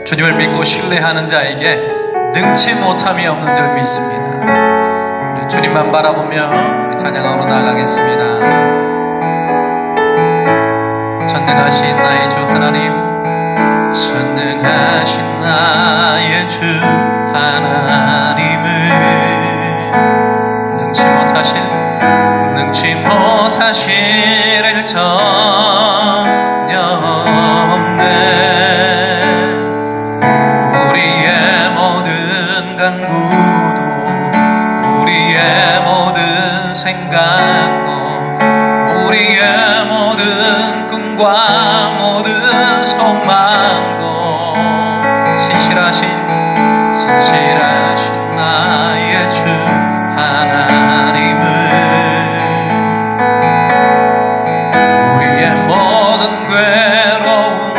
주님을 믿고 신뢰하는 자에게 능치 못함이 없는 줄 믿습니다. 우리 주님만 바라보며 우리 찬양하러 나가겠습니다. 전능하신 나의 주 하나님, 전능하신 나의 주 하나님을 능치 못하실 전혀 없네. 우리의 모든 간구도, 우리의 모든 생각도, 우리의 모든 꿈과 모든 소망도 신실하신 나의 주 하나님을 우리의 모든 괴로움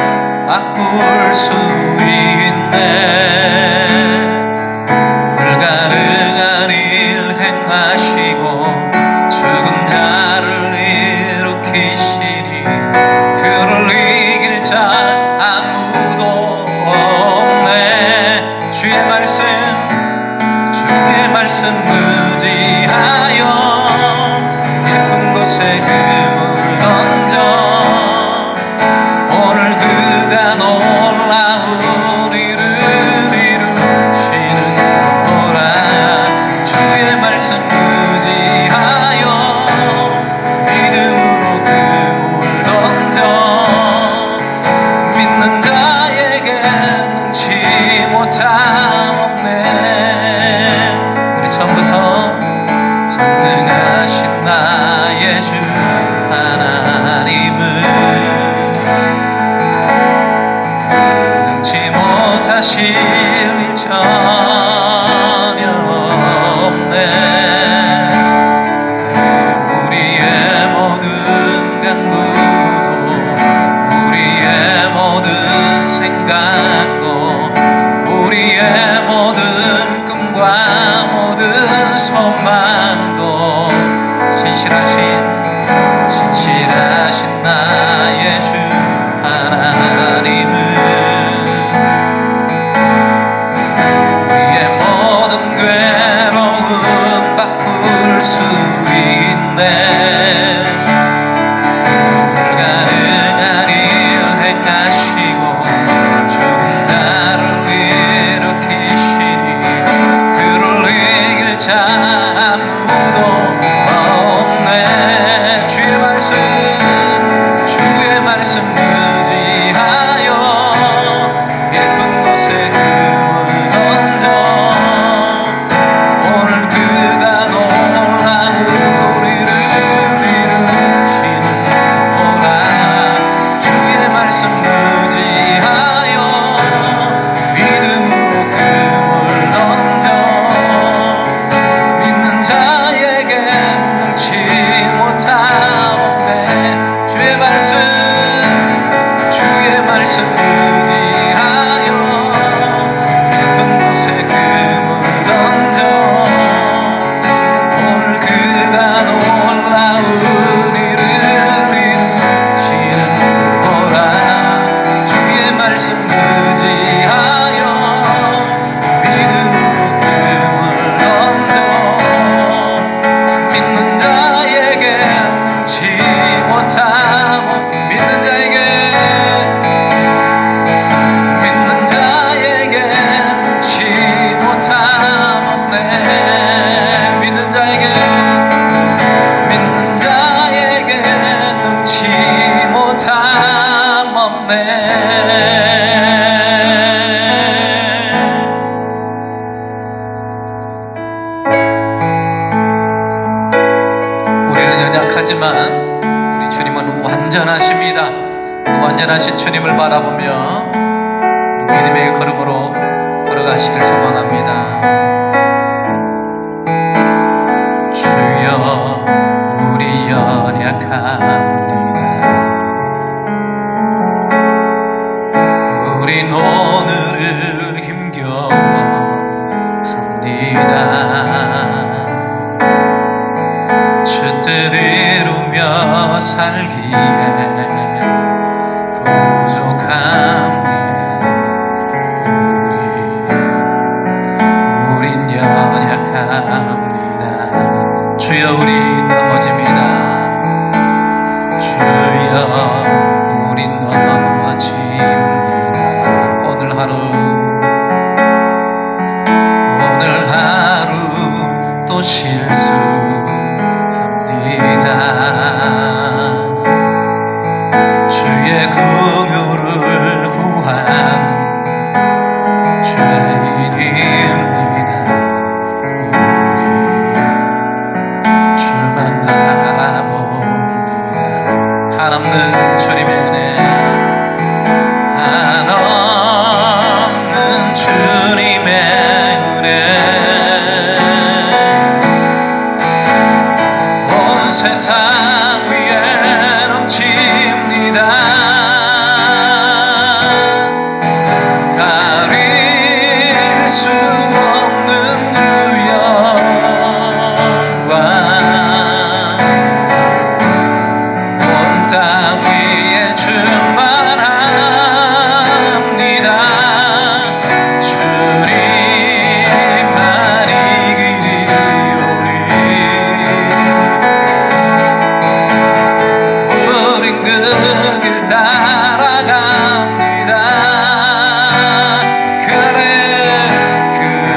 바꿀 수 있네. 불가능한 일 행하시고 죽은 자를 일으키시니 그를 이길 자 아무도 없네. 주의 말씀 의지하여 깊은 곳에 금을 던져 오늘 그가 놀라운 일을 이루시는 거라. 주의 말씀 의지하여 믿음으로 금을 던져 믿는 자에게 능치 못함 없네. 처음부터 전능하신 나의 주 하나님을 능치 못하실 일 전혀 없네. 우리의 모든 간구도, 우리의 모든 생각도, 우리의 모든 꿈과 소망도 신실하신 나의 주 하나님을 우리의 모든 괴로움 바꿀 수 있네. 불가능한 일 행하시고 죽은 자를 일으키시니 그를 이길 자 아무도 없네. 주의 말씀 의지하여 깊은 곳에 금을 던져 오늘 그가 놀라운 일을 이루시는 거라. 주의 말씀 의지하여 믿음으로 금을 던져 믿는 자에게 능치 못함 없네. 주의 말씀 의지하여 깊은 곳에 금을 던져 오늘 그가 놀라운 일을 이루시는 거라. 주의 말씀 의지하여 믿음으로 금을 던져 믿는 자에게 능치 못함 믿는 자에게 능치 못함 없네. 믿는 자에게 능치 못함 없네. 우리는 연약하지만 우리 주님은 완전하십니다. 완전하신 주님을 바라보며 믿음의 걸음으로 걸어가시길 소망합니다. 주여 우리 연약합니다. 우린 오늘을 힘겨워합니다. 주 뜻 이루며 살기에 부족합니다. 고백합니다. 주여 우리 넘어집니다. 주여 우리 넘어집니다. 오늘 하루 또 실수합니다. 주의 긍휼을 구하는 죄인입니다. 우리 주만 바라봅니다. 한없는 주님의 은혜, 한없는 주님의 은혜, 온 세상 위에 넘칩니다. 가릴 수 없는 그 영광, 온 땅 위에 충만합니다. 주님만이 길이오니 우린 그 길 따라갑니다.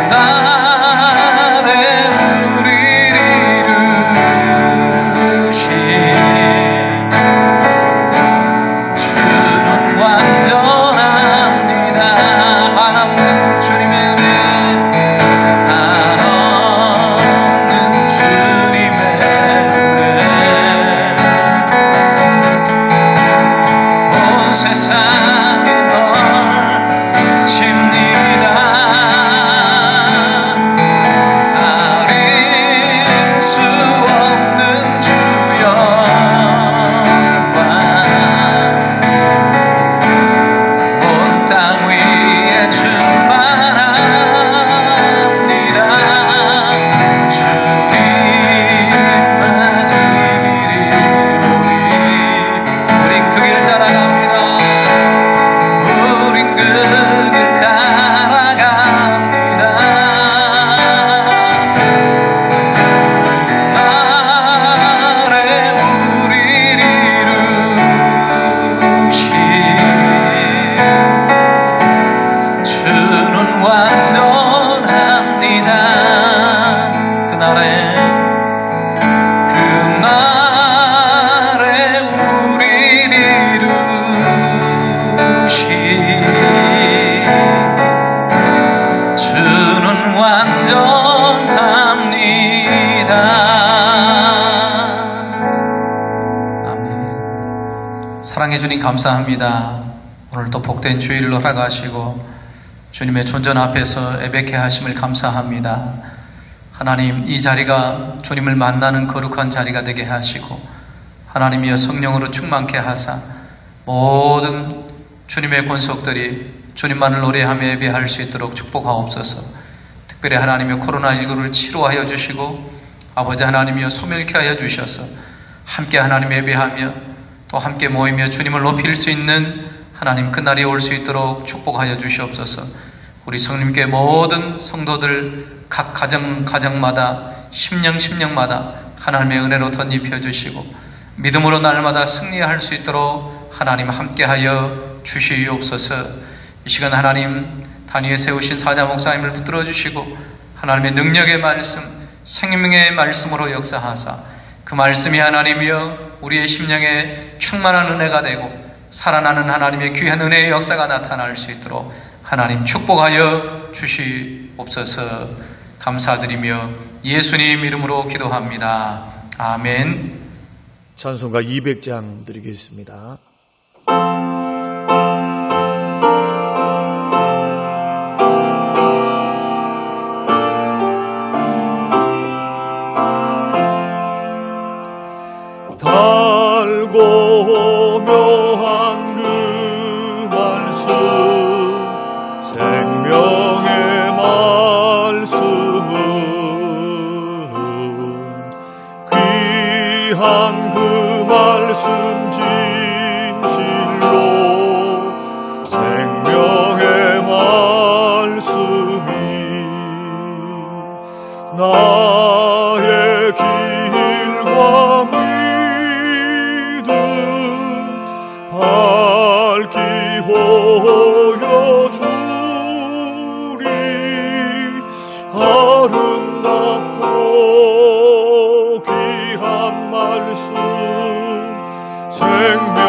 그날에 우리를 이루신 주는 완전합니다. 한없는 주님의 은혜, 한없는 주님의 은혜, 온 세상에 넘칩니다. 가릴 수 없는 주 영광, 온 땅 위에 충만합니다. 주님만이 길이오니 우린 그 길 따라갑니다. 우린 그 길 따라갑니다. 날에 우리를 이루신 주는 완전합니다. 그날에 우리를 이루신 주는 완전합니다. 아멘. 사랑해 주님 감사합니다. 오늘 또 복된 주일로 허락하시고 주님의 존전 앞에서 예배케 하심을 감사합니다. 하나님, 이 자리가 주님을 만나는 거룩한 자리가 되게 하시고 하나님이여 성령으로 충만케 하사 모든 주님의 권속들이 주님만을 노래하며 예배할 수 있도록 축복하옵소서. 특별히 하나님의 코로나19를 치료하여 주시고 아버지 하나님이여 소멸케 하여 주셔서 함께 하나님 예배하며 또 함께 모이며 주님을 높일 수 있는 하나님 그날이 올 수 있도록 축복하여 주시옵소서. 우리 성님께 모든 성도들 각 가정마다 심령마다 하나님의 은혜로 덧입혀 주시고 믿음으로 날마다 승리할 수 있도록 하나님 함께하여 주시옵소서. 이 시간 하나님 단위에 세우신 사자 목사님을 붙들어 주시고 하나님의 능력의 말씀, 생명의 말씀으로 역사하사 그 말씀이 하나님이여 우리의 심령에 충만한 은혜가 되고 살아나는 하나님의 귀한 은혜의 역사가 나타날 수 있도록 하나님 축복하여 주시옵소서. 감사드리며 예수님 이름으로 기도합니다. 아멘. 찬송가 200장 드리겠습니다. 달고 묘한 그 말씀, 생명의 말씀은 귀한 그 말씀 진실로 생명의 말씀이 나의 길과 믿음 밝히 보여주리. 아름답고 귀한 말씀 생명샘이로다.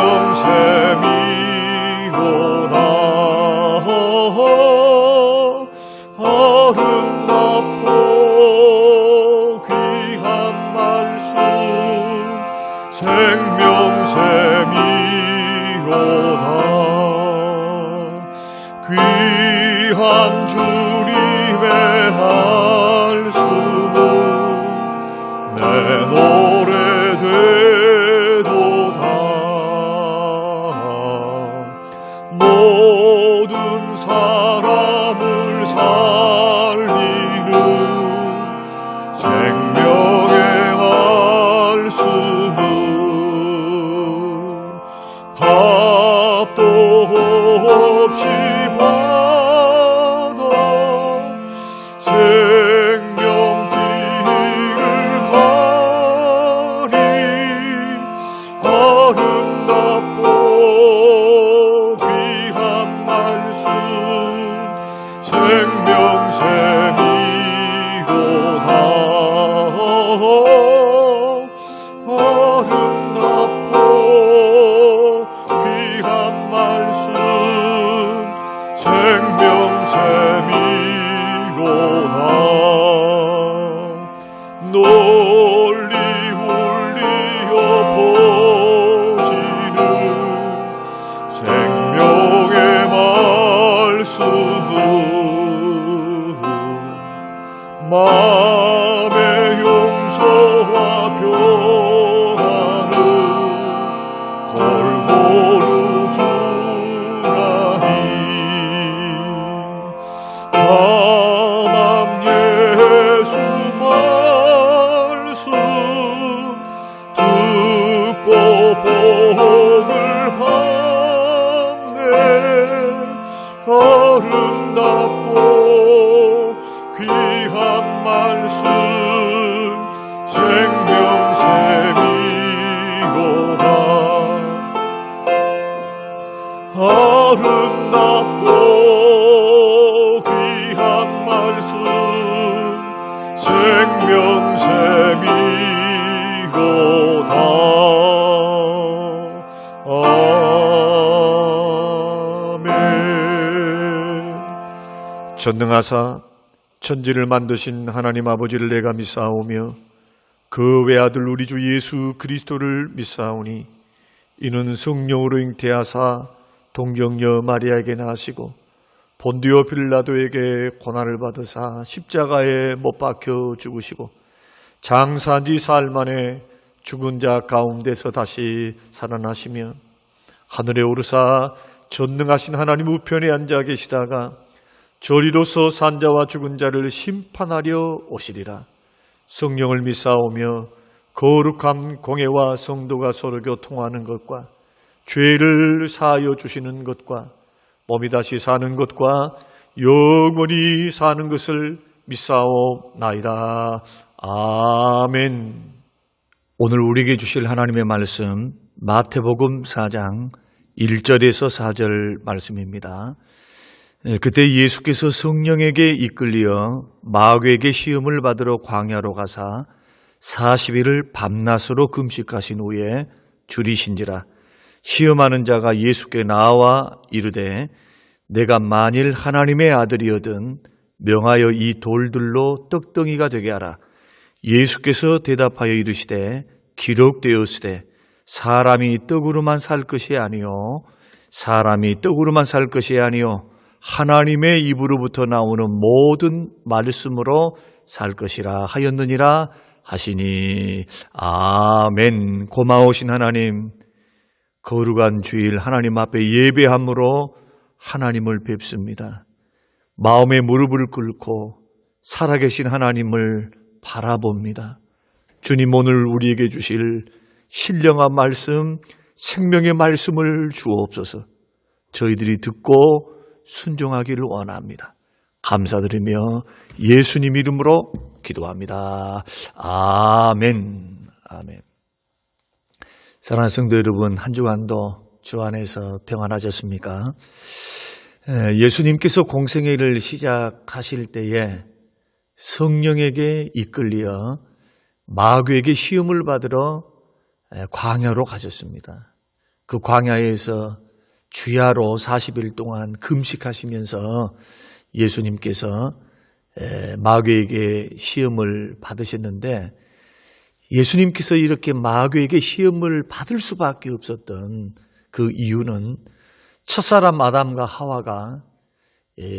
아름답고 귀한 말씀 생명샘이로다. 귀한 주님의 말씀은 내 노래 되도다. 모든 사람을 살리는 생명의 말씀은 값도 없이 받아 생명길을 가리. 아름답고 귀한 말씀 생명샘이로다. 아름답고 귀한 말씀 생명샘이로다. 널리 울리어 퍼지는 생명의 말씀은 마음의 용서와 평안을 골고루 주나니. 다만 예수 말씀 듣고 복을 받네. 아름답고 귀한 말씀 생명샘이로다. 아름답고 귀한 말씀 생명샘이로다. 아멘. 전능하사 천지를 만드신 하나님 아버지를 내가 믿사오며 그 외아들 우리 주 예수 그리스도를 믿사오니 이는 성령으로 잉태하사 동정녀 마리아에게 나시고 본디오 빌라도에게 고난을 받으사 십자가에 못 박혀 죽으시고 장사한 지 사흘 만에 죽은 자 가운데서 다시 살아나시며 하늘에 오르사 전능하신 하나님 우편에 앉아 계시다가 저리로서 산자와 죽은 자를 심판하려 오시리라. 성령을 믿사오며 거룩한 공회와 성도가 서로 교통하는 것과 죄를 사하여 주시는 것과 몸이 다시 사는 것과 영원히 사는 것을 믿사옵나이다. 아멘. 오늘 우리에게 주실 하나님의 말씀 마태복음 4장 1절에서 4절 말씀입니다. 그때 예수께서 성령에게 이끌려 마귀에게 시험을 받으러 광야로 가사 40일을 밤낮으로 금식하신 후에 줄이신지라. 시험하는 자가 예수께 나와 이르되 내가 만일 하나님의 아들이거든 명하여 이 돌들로 떡덩이가 되게 하라. 예수께서 대답하여 이르시되 기록되었으되 사람이 떡으로만 살 것이 아니요 사람이 떡으로만 살 것이 아니요 하나님의 입으로부터 나오는 모든 말씀으로 살 것이라 하였느니라 하시니. 아멘. 고마우신 하나님, 거룩한 주일 하나님 앞에 예배함으로 하나님을 뵙습니다. 마음의 무릎을 꿇고 살아계신 하나님을 바라봅니다. 주님, 오늘 우리에게 주실 신령한 말씀, 생명의 말씀을 주옵소서. 저희들이 듣고 순종하기를 원합니다. 감사드리며 예수님 이름으로 기도합니다. 아멘. 아멘. 사랑하는 성도 여러분, 한 주간도 주 안에서 평안하셨습니까? 예수님께서 공생의 일을 시작하실 때에 성령에게 이끌려 마귀에게 시험을 받으러 광야로 가셨습니다. 그 광야에서 주야로 40일 동안 금식하시면서 예수님께서 마귀에게 시험을 받으셨는데, 예수님께서 이렇게 마귀에게 시험을 받을 수밖에 없었던 그 이유는 첫사람 아담과 하와가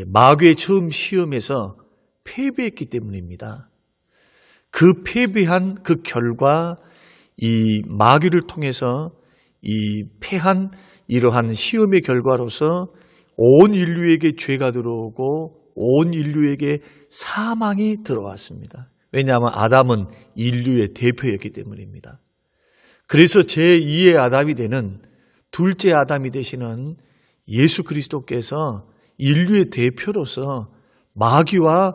마귀의 처음 시험에서 패배했기 때문입니다. 그 패배한 그 결과 이 마귀를 통해서 이 패한 이러한 시험의 결과로서 온 인류에게 죄가 들어오고 온 인류에게 사망이 들어왔습니다. 왜냐하면 아담은 인류의 대표였기 때문입니다. 그래서 제2의 아담이 되는 둘째 아담이 되시는 예수 그리스도께서 인류의 대표로서 마귀와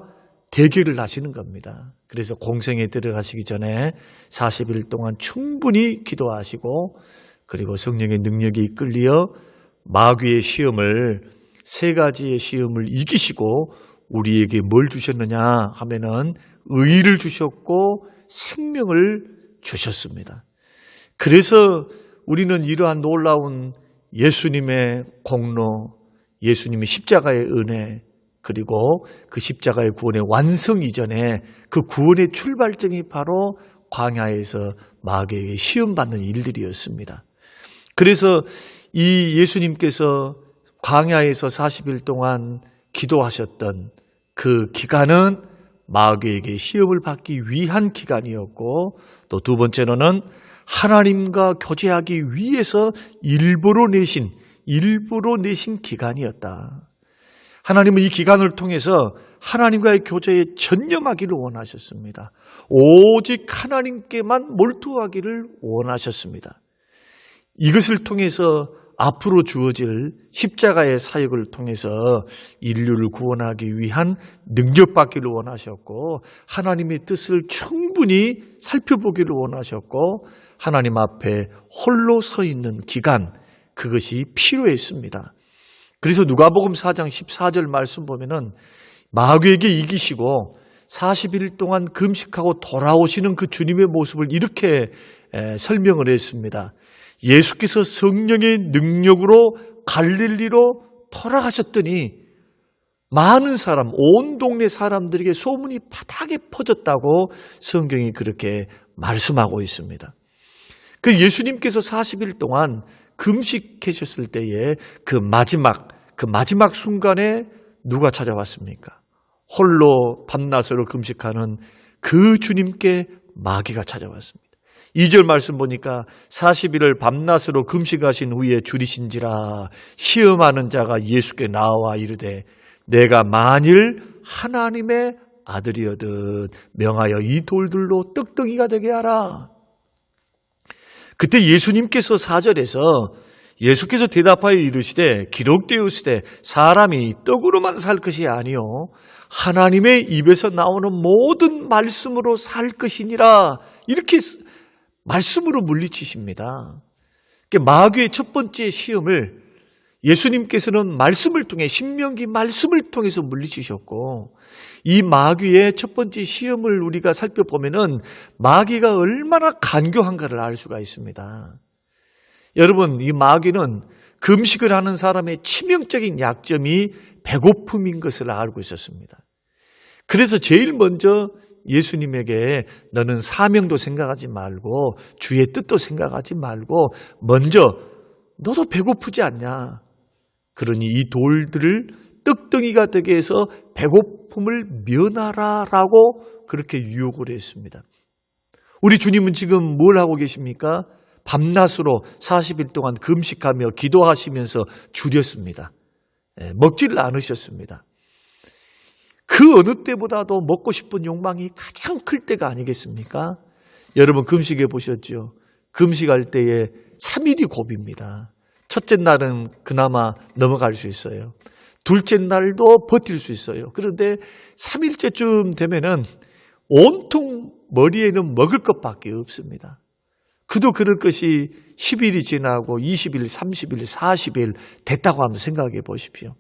대결을 하시는 겁니다. 그래서 공생에 들어가시기 전에 40일 동안 충분히 기도하시고, 그리고 성령의 능력이 이끌려 마귀의 시험을, 세 가지의 시험을 이기시고 우리에게 뭘 주셨느냐 하면은 의를 주셨고 생명을 주셨습니다. 그래서 우리는 이러한 놀라운 예수님의 공로, 예수님의 십자가의 은혜, 그리고 그 십자가의 구원의 완성 이전에 그 구원의 출발점이 바로 광야에서 마귀에게 시험받는 일들이었습니다. 그래서 이 예수님께서 광야에서 40일 동안 기도하셨던 그 기간은 마귀에게 시험을 받기 위한 기간이었고, 또 두 번째로는 하나님과 교제하기 위해서 일부러 내신 기간이었다. 하나님은 이 기간을 통해서 하나님과의 교제에 전념하기를 원하셨습니다. 오직 하나님께만 몰두하기를 원하셨습니다. 이것을 통해서 앞으로 주어질 십자가의 사역을 통해서 인류를 구원하기 위한 능력받기를 원하셨고, 하나님의 뜻을 충분히 살펴보기를 원하셨고, 하나님 앞에 홀로 서 있는 기간, 그것이 필요했습니다. 그래서 누가복음 4장 14절 말씀 보면은 마귀에게 이기시고 40일 동안 금식하고 돌아오시는 그 주님의 모습을 이렇게 설명을 했습니다. 예수께서 성령의 능력으로 갈릴리로 돌아가셨더니 많은 사람, 온 동네 사람들에게 소문이 바닥에 퍼졌다고 성경이 그렇게 말씀하고 있습니다. 그 예수님께서 40일 동안 금식하셨을 때에 그 마지막 순간에 누가 찾아왔습니까? 홀로 밤낮으로 금식하는 그 주님께 마귀가 찾아왔습니다. 2절 말씀 보니까 40일을 밤낮으로 금식하신 후에 줄이신지라 시험하는 자가 예수께 나와 이르되 내가 만일 하나님의 아들이어든 명하여 이 돌들로 떡덩이가 되게 하라. 그때 예수님께서 4절에서 예수께서 대답하여 이르시되 기록되었으되 사람이 떡으로만 살 것이 아니요 하나님의 입에서 나오는 모든 말씀으로 살 것이니라, 이렇게 말씀으로 물리치십니다. 마귀의 첫 번째 시험을 예수님께서는 말씀을 통해, 신명기 말씀을 통해서 물리치셨고, 이 마귀의 첫 번째 시험을 우리가 살펴보면은 마귀가 얼마나 간교한가를 알 수가 있습니다. 여러분, 이 마귀는 금식을 하는 사람의 치명적인 약점이 배고픔인 것을 알고 있었습니다. 그래서 제일 먼저 예수님에게 너는 사명도 생각하지 말고 주의 뜻도 생각하지 말고 먼저 너도 배고프지 않냐? 그러니 이 돌들을 떡덩이가 되게 해서 배고픔을 면하라라고 그렇게 유혹을 했습니다. 우리 주님은 지금 뭘 하고 계십니까? 밤낮으로 40일 동안 금식하며 기도하시면서 줄였습니다. 먹지를 않으셨습니다. 그 어느 때보다도 먹고 싶은 욕망이 가장 클 때가 아니겠습니까? 여러분 금식해 보셨죠? 금식할 때에 3일이 고비입니다. 첫째 날은 그나마 넘어갈 수 있어요. 둘째 날도 버틸 수 있어요. 그런데 3일째쯤 되면은 온통 머리에는 먹을 것밖에 없습니다. 그도 그럴 것이 10일이 지나고 20일, 30일, 40일 됐다고 한번 생각해 보십시오.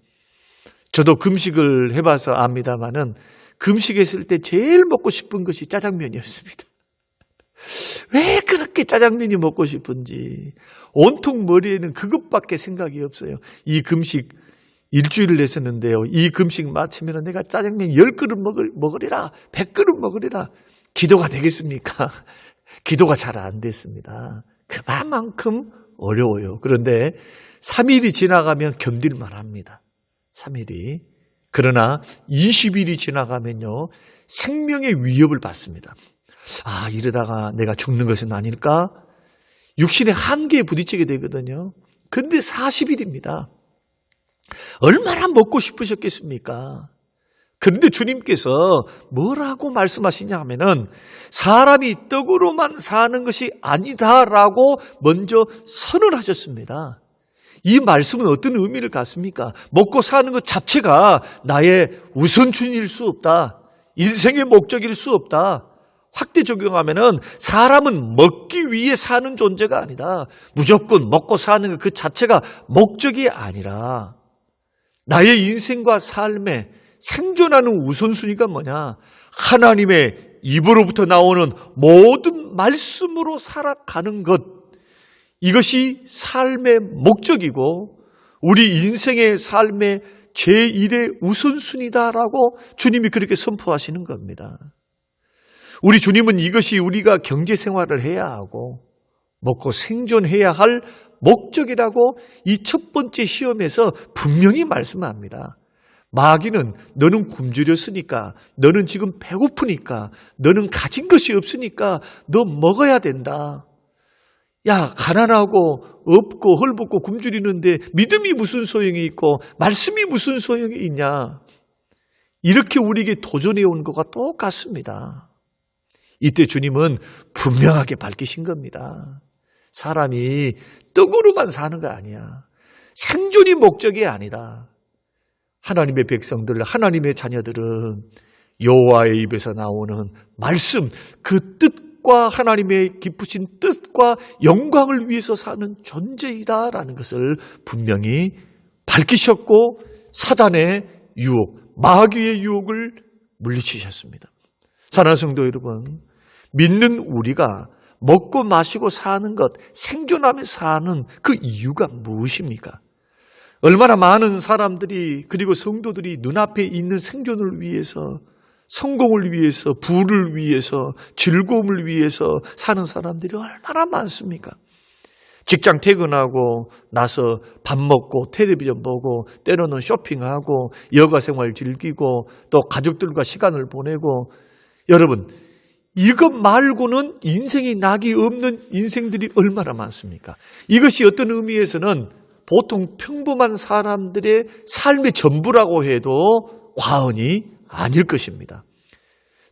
저도 금식을 해봐서 압니다마는 금식했을 때 제일 먹고 싶은 것이 짜장면이었습니다. 왜 그렇게 짜장면이 먹고 싶은지 온통 머리에는 그것밖에 생각이 없어요. 이 금식 일주일을 했었는데요. 이 금식 마치면 내가 짜장면 10그릇 먹으리라, 100그릇 먹으리라. 기도가 되겠습니까? 기도가 잘 안 됐습니다. 그만큼 어려워요. 그런데 3일이 지나가면 견딜만 합니다. 3일이. 그러나 20일이 지나가면요, 생명의 위협을 받습니다. 아, 이러다가 내가 죽는 것은 아닐까? 육신의 한계에 부딪히게 되거든요. 근데 40일입니다. 얼마나 먹고 싶으셨겠습니까? 그런데 주님께서 뭐라고 말씀하시냐 하면은 사람이 떡으로만 사는 것이 아니다라고 먼저 선언하셨습니다. 이 말씀은 어떤 의미를 갖습니까? 먹고 사는 것 자체가 나의 우선순위일 수 없다. 인생의 목적일 수 없다. 확대 적용하면은 사람은 먹기 위해 사는 존재가 아니다. 무조건 먹고 사는 것 그 자체가 목적이 아니라 나의 인생과 삶에 생존하는 우선순위가 뭐냐? 하나님의 입으로부터 나오는 모든 말씀으로 살아가는 것. 이것이 삶의 목적이고 우리 인생의 삶의 제1의 우선순위다라고 주님이 그렇게 선포하시는 겁니다. 우리 주님은 이것이 우리가 경제생활을 해야 하고 먹고 생존해야 할 목적이라고 이 첫 번째 시험에서 분명히 말씀합니다. 마귀는 너는 굶주렸으니까, 너는 지금 배고프니까, 너는 가진 것이 없으니까 너 먹어야 된다. 야, 가난하고 없고 헐벗고 굶주리는데 믿음이 무슨 소용이 있고 말씀이 무슨 소용이 있냐. 이렇게 우리에게 도전해 온 것과 똑같습니다. 이때 주님은 분명하게 밝히신 겁니다. 사람이 떡으로만 사는 거 아니야. 생존이 목적이 아니다. 하나님의 백성들, 하나님의 자녀들은 여호와의 입에서 나오는 말씀, 그 뜻과 하나님의 깊으신 뜻과 영광을 위해서 사는 존재이다라는 것을 분명히 밝히셨고 사단의 유혹, 마귀의 유혹을 물리치셨습니다. 사랑하는 성도 여러분, 믿는 우리가 먹고 마시고 사는 것, 생존하며 사는 그 이유가 무엇입니까? 얼마나 많은 사람들이 그리고 성도들이 눈앞에 있는 생존을 위해서, 성공을 위해서, 부를 위해서, 즐거움을 위해서 사는 사람들이 얼마나 많습니까? 직장 퇴근하고 나서 밥 먹고 텔레비전 보고 때로는 쇼핑하고 여가 생활 즐기고 또 가족들과 시간을 보내고, 여러분 이것 말고는 인생이 낙이 없는 인생들이 얼마나 많습니까? 이것이 어떤 의미에서는 보통 평범한 사람들의 삶의 전부라고 해도 과언이 아닐 것입니다.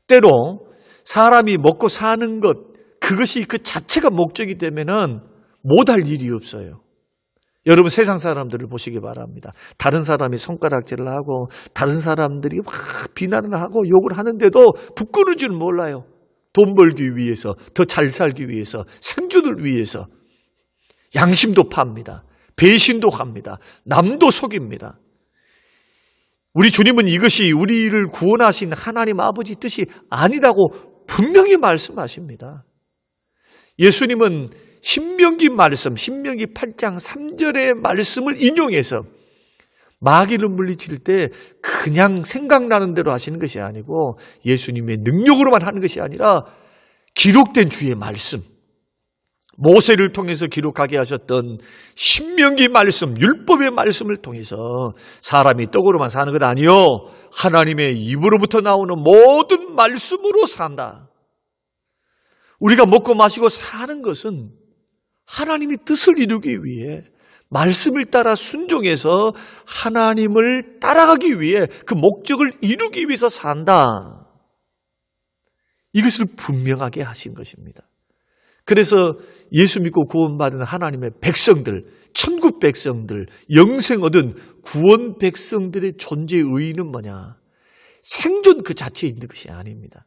때로 사람이 먹고 사는 것, 그것이 그 자체가 목적이 되면은 못할 일이 없어요. 여러분 세상 사람들을 보시기 바랍니다. 다른 사람이 손가락질을 하고 다른 사람들이 막 비난을 하고 욕을 하는데도 부끄러운 줄 몰라요. 돈 벌기 위해서, 더 잘 살기 위해서, 생존을 위해서 양심도 팝니다. 배신도 합니다. 남도 속입니다. 우리 주님은 이것이 우리를 구원하신 하나님 아버지 뜻이 아니라고 분명히 말씀하십니다. 예수님은 신명기 말씀, 신명기 8장 3절의 말씀을 인용해서 마귀를 물리칠 때 그냥 생각나는 대로 하시는 것이 아니고 예수님의 능력으로만 하는 것이 아니라 기록된 주의 말씀, 모세를 통해서 기록하게 하셨던 신명기 말씀, 율법의 말씀을 통해서 사람이 떡으로만 사는 것 아니요, 하나님의 입으로부터 나오는 모든 말씀으로 산다. 우리가 먹고 마시고 사는 것은 하나님의 뜻을 이루기 위해 말씀을 따라 순종해서 하나님을 따라가기 위해 그 목적을 이루기 위해서 산다. 이것을 분명하게 하신 것입니다. 그래서 예수 믿고 구원받은 하나님의 백성들, 천국 백성들, 영생 얻은 구원 백성들의 존재의 의의는 뭐냐? 생존 그 자체에 있는 것이 아닙니다.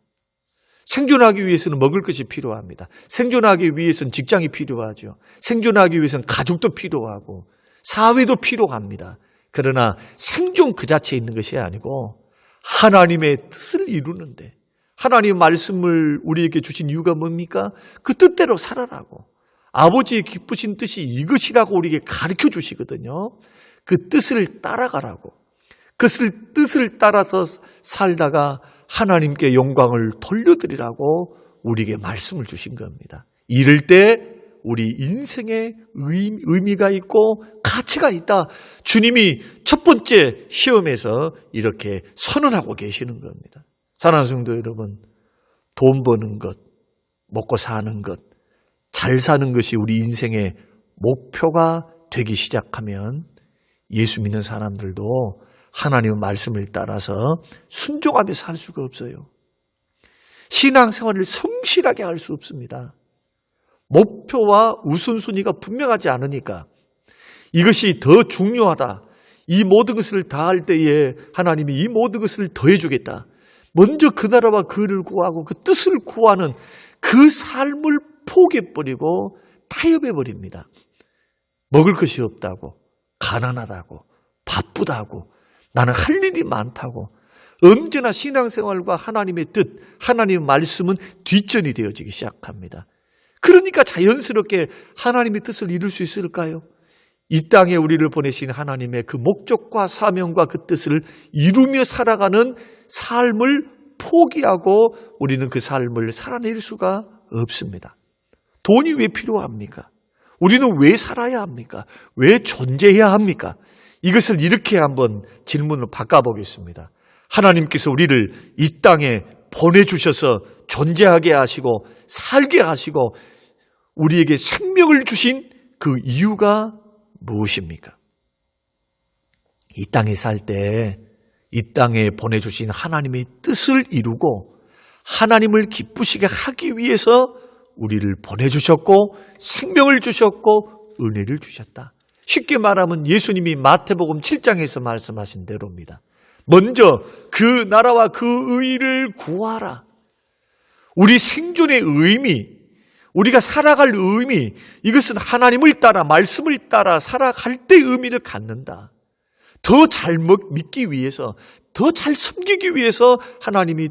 생존하기 위해서는 먹을 것이 필요합니다. 생존하기 위해서는 직장이 필요하죠. 생존하기 위해서는 가족도 필요하고 사회도 필요합니다. 그러나 생존 그 자체에 있는 것이 아니고 하나님의 뜻을 이루는데, 하나님의 말씀을 우리에게 주신 이유가 뭡니까? 그 뜻대로 살아라고. 아버지의 기쁘신 뜻이 이것이라고 우리에게 가르쳐 주시거든요. 그 뜻을 따라가라고. 그 뜻을 따라서 살다가 하나님께 영광을 돌려드리라고 우리에게 말씀을 주신 겁니다. 이럴 때 우리 인생에 의미가 있고 가치가 있다. 주님이 첫 번째 시험에서 이렇게 선언하고 계시는 겁니다. 사랑하는 성도 여러분, 돈 버는 것, 먹고 사는 것, 잘 사는 것이 우리 인생의 목표가 되기 시작하면 예수 믿는 사람들도 하나님의 말씀을 따라서 순종하며 살 수가 없어요. 신앙생활을 성실하게 할 수 없습니다. 목표와 우선순위가 분명하지 않으니까 이것이 더 중요하다. 이 모든 것을 다할 때에 하나님이 이 모든 것을 더해 주겠다. 먼저 그 나라와 그를 구하고 그 뜻을 구하는 그 삶을 포기해버리고 타협해버립니다. 먹을 것이 없다고, 가난하다고, 바쁘다고, 나는 할 일이 많다고, 언제나 신앙생활과 하나님의 뜻, 하나님의 말씀은 뒷전이 되어지기 시작합니다. 그러니까 자연스럽게 하나님의 뜻을 이룰 수 있을까요? 이 땅에 우리를 보내신 하나님의 그 목적과 사명과 그 뜻을 이루며 살아가는 삶을 포기하고 우리는 그 삶을 살아낼 수가 없습니다. 돈이 왜 필요합니까? 우리는 왜 살아야 합니까? 왜 존재해야 합니까? 이것을 이렇게 한번 질문을 바꿔보겠습니다. 하나님께서 우리를 이 땅에 보내주셔서 존재하게 하시고 살게 하시고 우리에게 생명을 주신 그 이유가 무엇입니까? 이 땅에 살 때 이 땅에 보내주신 하나님의 뜻을 이루고 하나님을 기쁘시게 하기 위해서 우리를 보내주셨고 생명을 주셨고 은혜를 주셨다. 쉽게 말하면 예수님이 마태복음 7장에서 말씀하신 대로입니다. 먼저 그 나라와 그 의를 구하라. 우리 생존의 의미, 우리가 살아갈 의미, 이것은 하나님을 따라 말씀을 따라 살아갈 때 의미를 갖는다. 더 잘 믿기 위해서, 더 잘 섬기기 위해서 하나님이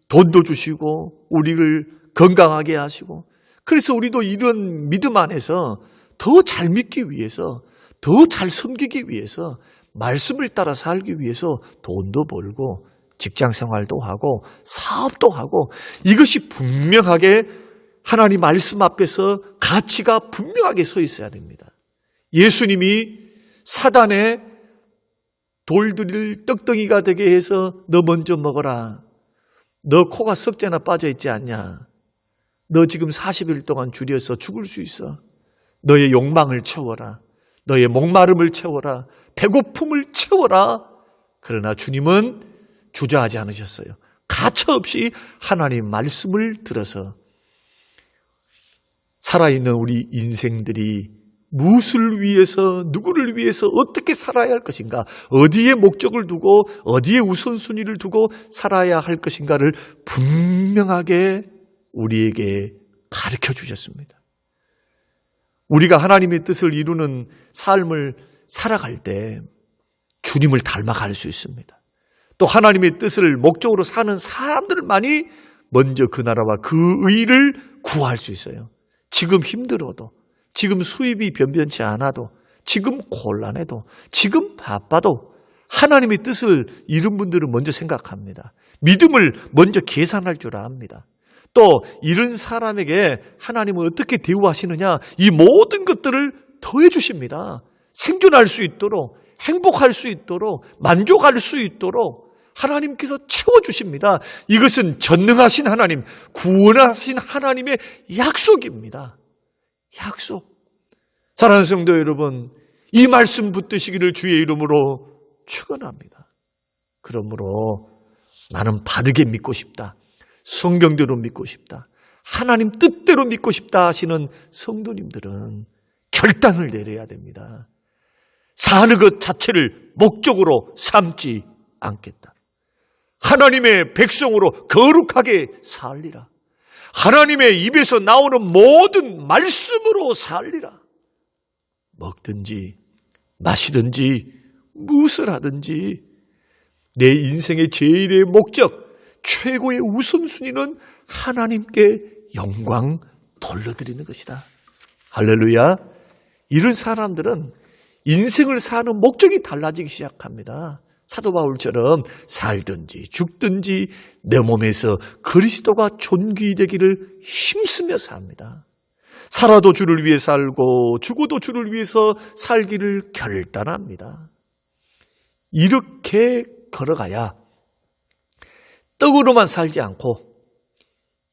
돈도 주시고 우리를 건강하게 하시고, 그래서 우리도 이런 믿음 안에서 더 잘 믿기 위해서, 더 잘 섬기기 위해서, 말씀을 따라 살기 위해서 돈도 벌고 직장 생활도 하고 사업도 하고, 이것이 분명하게 하나님 말씀 앞에서 가치가 분명하게 서 있어야 됩니다. 예수님이 사단의 돌들을 떡덩이가 되게 해서 너 먼저 먹어라. 너 코가 석재나 빠져 있지 않냐. 너 지금 40일 동안 줄여서 죽을 수 있어. 너의 욕망을 채워라. 너의 목마름을 채워라. 배고픔을 채워라. 그러나 주님은 주저하지 않으셨어요. 가차없이 하나님의 말씀을 들어서 살아있는 우리 인생들이 무엇을 위해서, 누구를 위해서 어떻게 살아야 할 것인가, 어디에 목적을 두고 어디에 우선순위를 두고 살아야 할 것인가를 분명하게 우리에게 가르쳐 주셨습니다. 우리가 하나님의 뜻을 이루는 삶을 살아갈 때 주님을 닮아갈 수 있습니다. 또 하나님의 뜻을 목적으로 사는 사람들만이 먼저 그 나라와 그 의를 구할 수 있어요. 지금 힘들어도, 지금 수입이 변변치 않아도, 지금 곤란해도, 지금 바빠도 하나님의 뜻을 이룬 분들은 먼저 생각합니다. 믿음을 먼저 계산할 줄 압니다. 또 이런 사람에게 하나님은 어떻게 대우하시느냐, 이 모든 것들을 더해 주십니다. 생존할 수 있도록, 행복할 수 있도록, 만족할 수 있도록 하나님께서 채워주십니다. 이것은 전능하신 하나님, 구원하신 하나님의 약속입니다. 약속. 사랑하는 성도 여러분, 이 말씀 붙드시기를 주의 이름으로 축원합니다. 그러므로 나는 바르게 믿고 싶다, 성경대로 믿고 싶다, 하나님 뜻대로 믿고 싶다 하시는 성도님들은 결단을 내려야 됩니다. 사는 것 자체를 목적으로 삼지 않겠다. 하나님의 백성으로 거룩하게 살리라. 하나님의 입에서 나오는 모든 말씀으로 살리라. 먹든지 마시든지 무엇을 하든지 내 인생의 제일의 목적, 최고의 우선순위는 하나님께 영광 돌려드리는 것이다. 할렐루야. 이런 사람들은 인생을 사는 목적이 달라지기 시작합니다. 사도 바울처럼 살든지 죽든지 내 몸에서 그리스도가 존귀되기를 힘쓰며 삽니다. 살아도 주를 위해 살고 죽어도 주를 위해서 살기를 결단합니다. 이렇게 걸어가야 떡으로만 살지 않고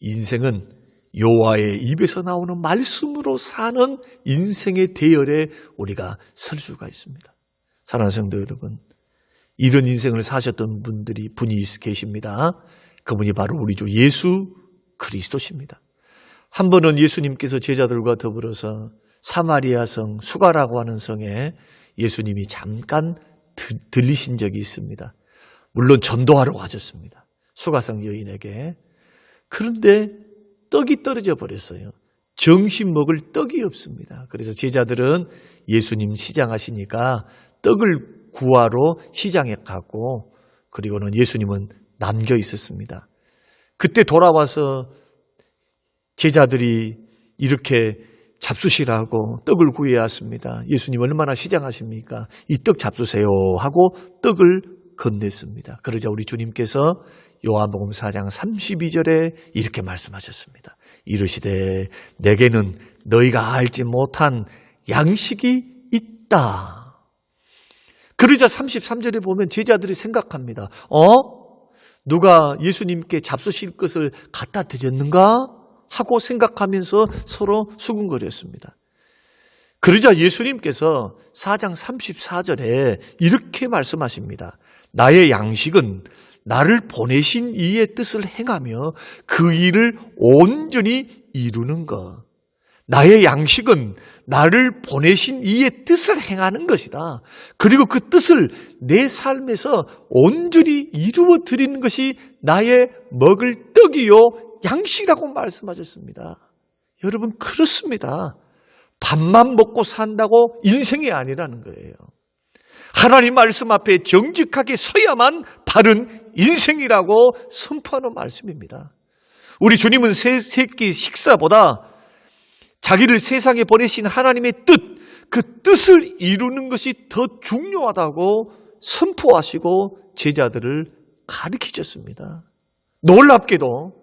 인생은 여호와의 입에서 나오는 말씀으로 사는 인생의 대열에 우리가 설 수가 있습니다. 사랑하는 성도 여러분, 이런 인생을 사셨던 분이 계십니다. 그분이 바로 우리 주 예수 그리스도십니다. 한 번은 예수님께서 제자들과 더불어서 사마리아 성 수가라고 하는 성에 예수님이 잠깐 들리신 적이 있습니다. 물론 전도하러 가셨습니다. 수가성 여인에게. 그런데 떡이 떨어져 버렸어요. 점심 먹을 떡이 없습니다. 그래서 제자들은 예수님 시장하시니까 떡을 구하러 시장에 가고, 그리고는 예수님은 남겨 있었습니다. 그때 돌아와서 제자들이 이렇게 잡수시라고 떡을 구해야 왔습니다. 예수님 얼마나 시장하십니까? 이 떡 잡수세요 하고 떡을 건넸습니다. 그러자 우리 주님께서 요한복음 4장 32절에 이렇게 말씀하셨습니다. 이르시되 내게는 너희가 알지 못한 양식이 있다. 그러자 33절에 보면 제자들이 생각합니다. 누가 예수님께 잡수실 것을 갖다 드렸는가? 하고 생각하면서 서로 수군거렸습니다. 그러자 예수님께서 4장 34절에 이렇게 말씀하십니다. 나의 양식은 나를 보내신 이의 뜻을 행하며 그 일을 온전히 이루는 것. 나의 양식은 나를 보내신 이의 뜻을 행하는 것이다. 그리고 그 뜻을 내 삶에서 온전히 이루어 드리는 것이 나의 먹을 떡이요 양식이라고 말씀하셨습니다. 여러분, 그렇습니다. 밥만 먹고 산다고 인생이 아니라는 거예요. 하나님 말씀 앞에 정직하게 서야만 바른 인생이라고 선포하는 말씀입니다. 우리 주님은 세끼 식사보다 자기를 세상에 보내신 하나님의 뜻, 그 뜻을 이루는 것이 더 중요하다고 선포하시고 제자들을 가르치셨습니다. 놀랍게도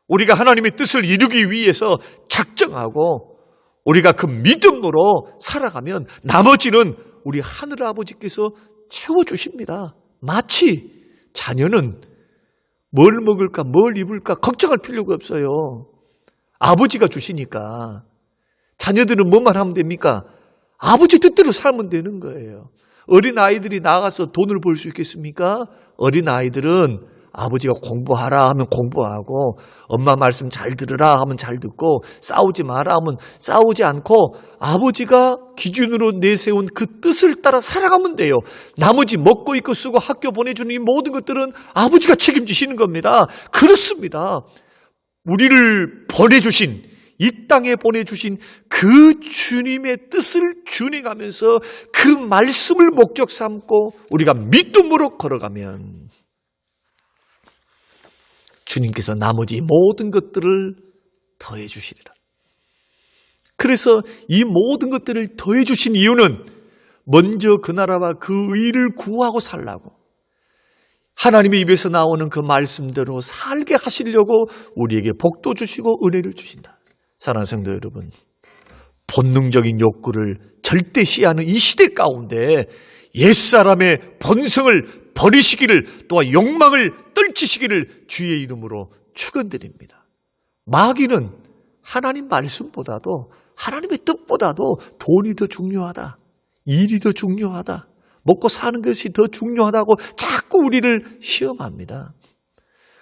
우리가 하나님의 뜻을 이루기 위해서 작정하고 우리가 그 믿음으로 살아가면 나머지는 우리 하늘 아버지께서 채워주십니다. 마치 자녀는 뭘 먹을까, 뭘 입을까 걱정할 필요가 없어요. 아버지가 주시니까. 자녀들은 뭐만 하면 됩니까? 아버지 뜻대로 살면 되는 거예요. 어린아이들이 나가서 돈을 벌 수 있겠습니까? 어린아이들은 아버지가 공부하라 하면 공부하고, 엄마 말씀 잘 들으라 하면 잘 듣고, 싸우지 마라 하면 싸우지 않고 아버지가 기준으로 내세운 그 뜻을 따라 살아가면 돼요. 나머지 먹고 입고 쓰고 학교 보내주는 이 모든 것들은 아버지가 책임지시는 겁니다. 그렇습니다. 우리를 보내주신, 이 땅에 보내주신 그 주님의 뜻을 준행하면서 그 말씀을 목적 삼고 우리가 믿음으로 걸어가면 주님께서 나머지 모든 것들을 더해 주시리라. 그래서 이 모든 것들을 더해 주신 이유는 먼저 그 나라와 그 의를 구하고 살라고, 하나님의 입에서 나오는 그 말씀대로 살게 하시려고 우리에게 복도 주시고 은혜를 주신다. 사랑하는 성도 여러분, 본능적인 욕구를 절대시하는 이 시대 가운데 옛사람의 본성을 버리시기를, 또한 욕망을 떨치시기를 주의 이름으로 축원드립니다. 마귀는 하나님 말씀보다도, 하나님의 뜻보다도 돈이 더 중요하다, 일이 더 중요하다, 먹고 사는 것이 더 중요하다고 자꾸 우리를 시험합니다.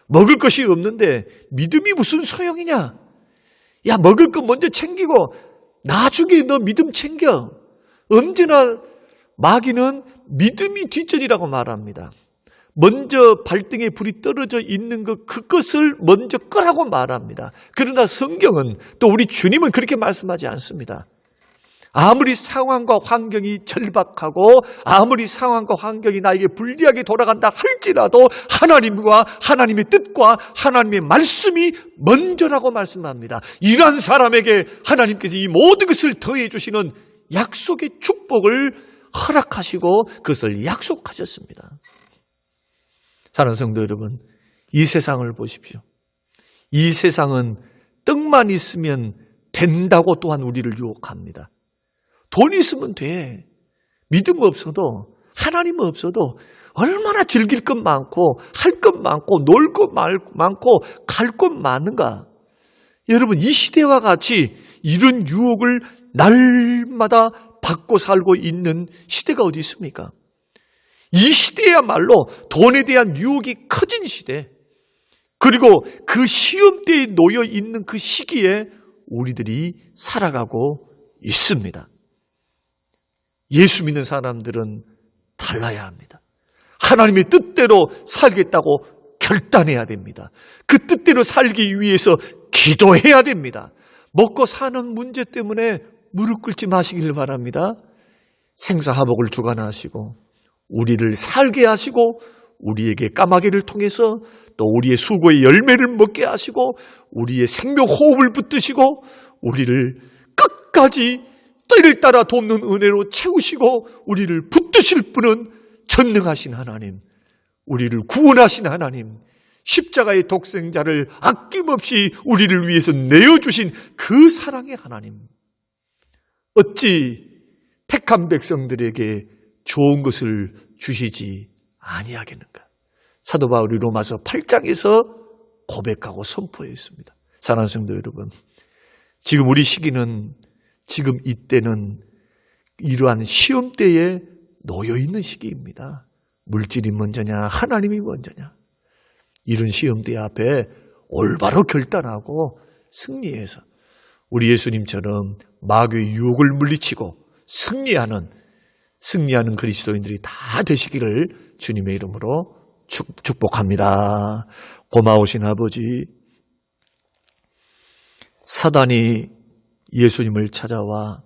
먹을 것이 없는데 믿음이 무슨 소용이냐? 야, 먹을 거 먼저 챙기고 나중에 너 믿음 챙겨. 언제나 마귀는 믿음이 뒷전이라고 말합니다. 먼저 발등에 불이 떨어져 있는 그것을 먼저 끄라고 말합니다. 그러나 성경은 또 우리 주님은 그렇게 말씀하지 않습니다. 아무리 상황과 환경이 절박하고 아무리 상황과 환경이 나에게 불리하게 돌아간다 할지라도 하나님과 하나님의 뜻과 하나님의 말씀이 먼저라고 말씀합니다. 이러한 사람에게 하나님께서 이 모든 것을 더해 주시는 약속의 축복을 허락하시고 그것을 약속하셨습니다. 사랑하는 성도 여러분, 이 세상을 보십시오. 이 세상은 떡만 있으면 된다고 또한 우리를 유혹합니다. 돈 있으면 돼. 믿음 없어도, 하나님 없어도 얼마나 즐길 것 많고 할 것 많고 놀 것 많고 갈 것 많은가. 여러분, 이 시대와 같이 이런 유혹을 날마다 받고 살고 있는 시대가 어디 있습니까? 이 시대야말로 돈에 대한 유혹이 커진 시대, 그리고 그 시험대에 놓여 있는 그 시기에 우리들이 살아가고 있습니다. 예수 믿는 사람들은 달라야 합니다. 하나님의 뜻대로 살겠다고 결단해야 됩니다. 그 뜻대로 살기 위해서 기도해야 됩니다. 먹고 사는 문제 때문에 무릎 꿇지 마시길 바랍니다. 생사화복을 주관하시고 우리를 살게 하시고 우리에게 까마귀를 통해서 또 우리의 수고의 열매를 먹게 하시고 우리의 생명 호흡을 붙드시고 우리를 끝까지 때를 따라 돕는 은혜로 채우시고 우리를 붙드실 분은 전능하신 하나님, 우리를 구원하신 하나님, 십자가의 독생자를 아낌없이 우리를 위해서 내어주신 그 사랑의 하나님, 어찌 택한 백성들에게 좋은 것을 주시지 아니하겠는가? 사도 바울이 로마서 8장에서 고백하고 선포했습니다. 사랑하는 성도 여러분, 지금 우리 시기는, 지금 이때는 이러한 시험대에 놓여있는 시기입니다. 물질이 먼저냐 하나님이 먼저냐, 이런 시험대 앞에 올바로 결단하고 승리해서 우리 예수님처럼 마귀의 유혹을 물리치고 승리하는 그리스도인들이 다 되시기를 주님의 이름으로 축복합니다. 고마우신 아버지, 사단이 예수님을 찾아와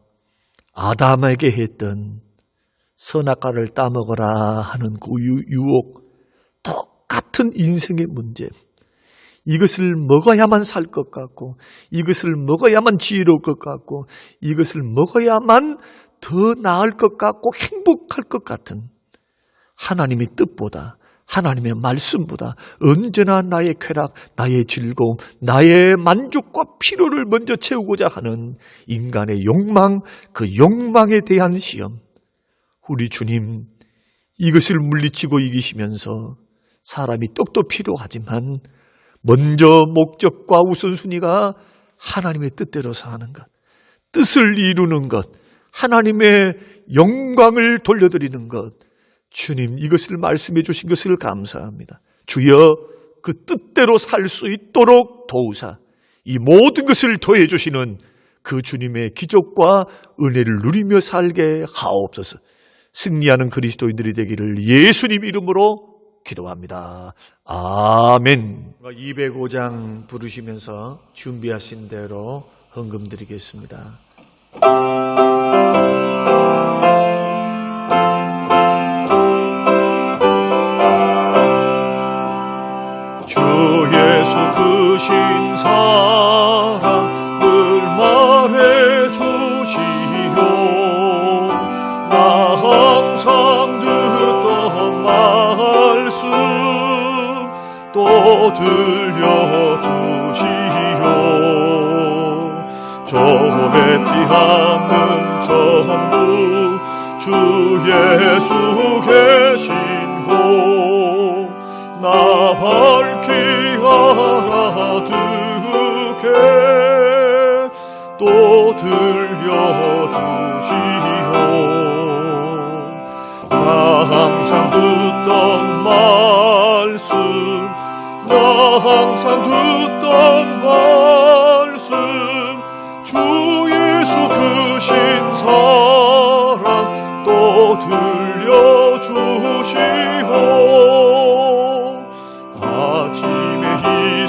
아담에게 했던 선악과를 따먹어라 하는 그 유혹, 똑같은 인생의 문제, 이것을 먹어야만 살 것 같고 이것을 먹어야만 지혜로울 것 같고 이것을 먹어야만 더 나을 것 같고 행복할 것 같은 하나님의 뜻보다, 하나님의 말씀보다 언제나 나의 쾌락, 나의 즐거움, 나의 만족과 필요를 먼저 채우고자 하는 인간의 욕망, 그 욕망에 대한 시험, 우리 주님 이것을 물리치고 이기시면서 사람이 떡도 필요하지만 먼저 목적과 우선순위가 하나님의 뜻대로 사는 것, 뜻을 이루는 것, 하나님의 영광을 돌려드리는 것, 주님 이것을 말씀해 주신 것을 감사합니다. 주여 그 뜻대로 살 수 있도록 도우사 이 모든 것을 더해 주시는 그 주님의 기적과 은혜를 누리며 살게 하옵소서. 승리하는 그리스도인들이 되기를 예수님 이름으로 기도합니다. 아멘. 205장 부르시면서 준비하신 대로 헌금 드리겠습니다. 주 예수 크신 사랑 늘 말해 주시오. 나 항상 듣던 말씀 또 들려주시오. 저 맺지 않는 전부 주 예수 계신 곳 나 밝히 알아듣게 또 들려주시오. 나 항상 듣던 말씀, 나 항상 듣던 말씀, 주 예수 크신 사랑 또 들려주시오.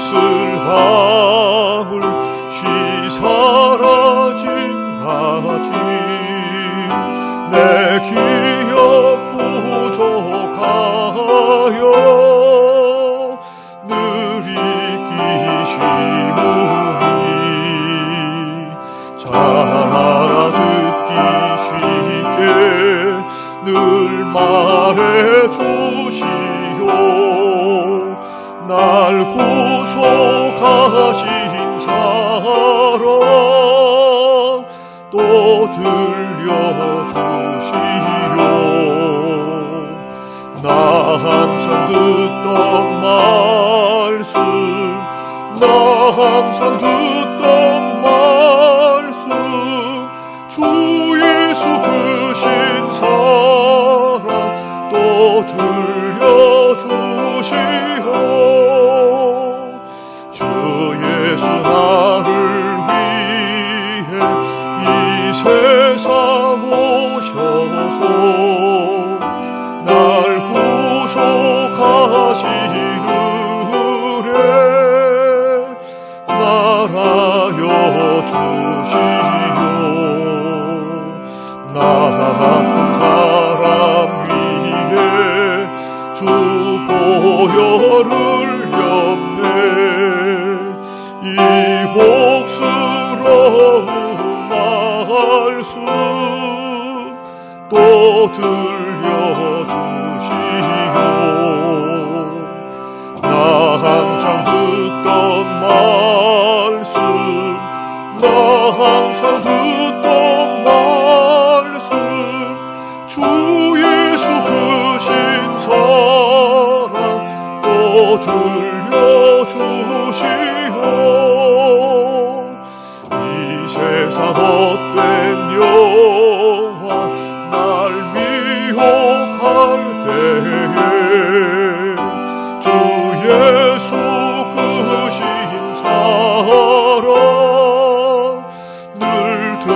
이슬방울 쉬 사라진 가지 내 기억 부족하여 늘 잊기 쉬우니 잘 알아듣기 쉽게 늘 말해주시오 날 구속하신 사랑 또 들려주시오 나 항상 듣던 말씀 나 항상 듣던 말씀 주 예수 크신 사랑 또 들려주시오 주 예수 나를 위해 이 세상 오셔서 날 구속하시는 은혜 말하여 주시오 나 같은 사람 위해 주 보혈을 엽네 이 복스러운 말씀 또 들려주시오 나 항상 듣던 말씀 나 항상 듣던 말씀 주 예수 크신 사랑 또 들려주시오 이 세상 헛된 영화 날 미혹할 때에 주 예수 크신 사랑 늘 들려주시오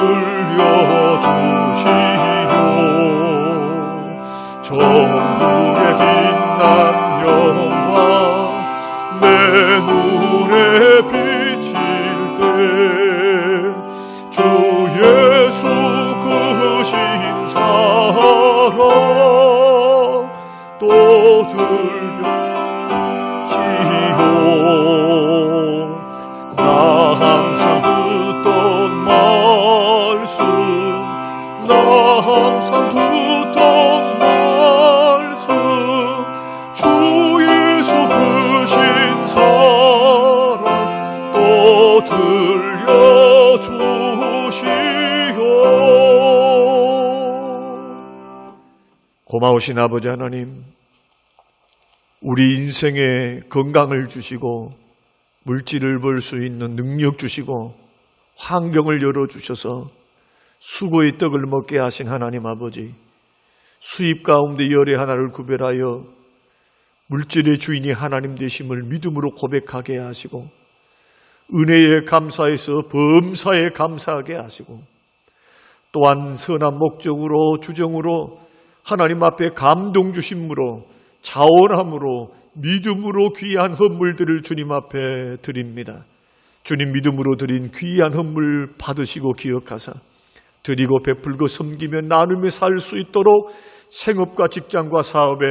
천국의 빛난 영광 내 눈에 비칠 때 주 예수 크신 사랑 또 들려주시오 나 항상 듣던 말씀 나 항상 듣던 말씀 주 예수 크신 사랑 또 들려주시오 고마우신 아버지 하나님 우리 인생에 건강을 주시고 물질을 벌 수 있는 능력 주시고 환경을 열어주셔서 수고의 떡을 먹게 하신 하나님 아버지 수입 가운데 열의 하나를 구별하여 물질의 주인이 하나님 되심을 믿음으로 고백하게 하시고 은혜에 감사해서 범사에 감사하게 하시고 또한 선한 목적으로 주정으로 하나님 앞에 감동 주심으로 자원함으로 믿음으로 귀한 헌물들을 주님 앞에 드립니다. 주님 믿음으로 드린 귀한 헌물 받으시고 기억하사 드리고 베풀고 섬기며 나누며 살 수 있도록 생업과 직장과 사업에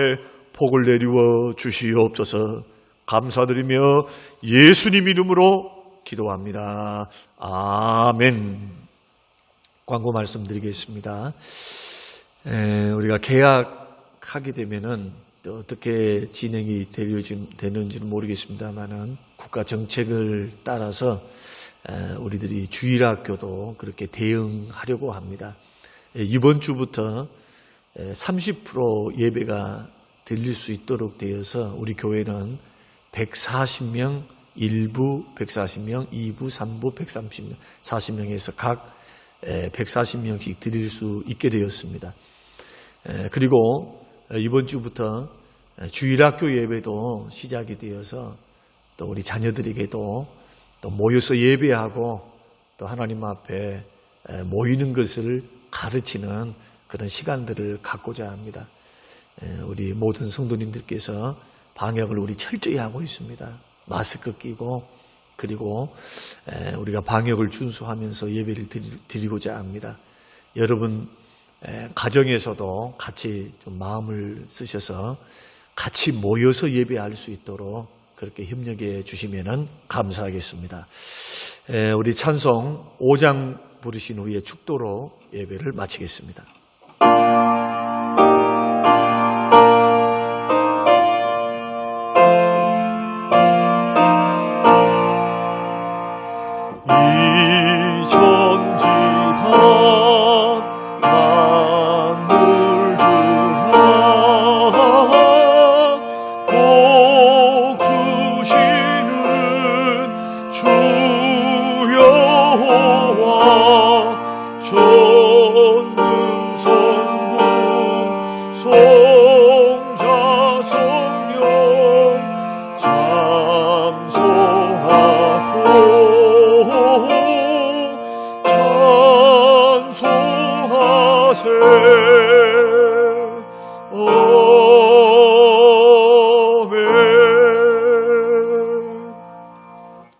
복을 내리워 주시옵소서. 감사드리며 예수님 이름으로 기도합니다. 아멘. 광고 말씀드리겠습니다. 우리가 계약하게 되면은 또 어떻게 진행이 되는지는 모르겠습니다만은 국가 정책을 따라서 우리들이 주일학교도 그렇게 대응하려고 합니다. 이번 주부터 30% 예배가 들릴 수 있도록 되어서 우리 교회는 140명 1부, 140명 2부, 3부, 130명, 40명에서 각 140명씩 드릴 수 있게 되었습니다. 그리고 이번 주부터 주일학교 예배도 시작이 되어서 또 우리 자녀들에게도 또 모여서 예배하고 또 하나님 앞에 모이는 것을 가르치는 그런 시간들을 갖고자 합니다. 우리 모든 성도님들께서 방역을 우리 철저히 하고 있습니다. 마스크 끼고 그리고 우리가 방역을 준수하면서 예배를 드리고자 합니다. 여러분 가정에서도 같이 좀 마음을 쓰셔서 같이 모여서 예배할 수 있도록 그렇게 협력해 주시면 감사하겠습니다. 우리 찬송 5장 부르신 후에 축도로 예배를 마치겠습니다.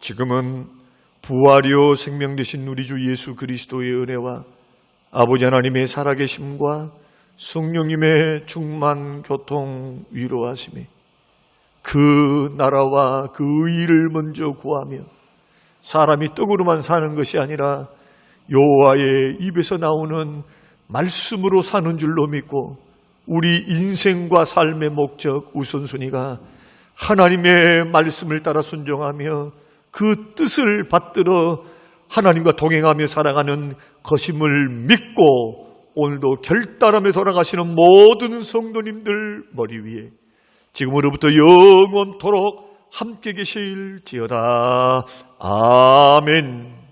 지금은 부활이요 생명 되신 우리 주 예수 그리스도의 은혜와 아버지 하나님의 살아계심과 성령님의 충만 교통 위로하심이 그 나라와 그 의를 먼저 구하며 사람이 떡으로만 사는 것이 아니라 여호와의 입에서 나오는 말씀으로 사는 줄로 믿고 우리 인생과 삶의 목적 우선순위가 하나님의 말씀을 따라 순종하며 그 뜻을 받들어 하나님과 동행하며 살아가는 것임을 믿고 오늘도 결단하며 돌아가시는 모든 성도님들 머리 위에 지금으로부터 영원토록 함께 계실지어다. 아멘.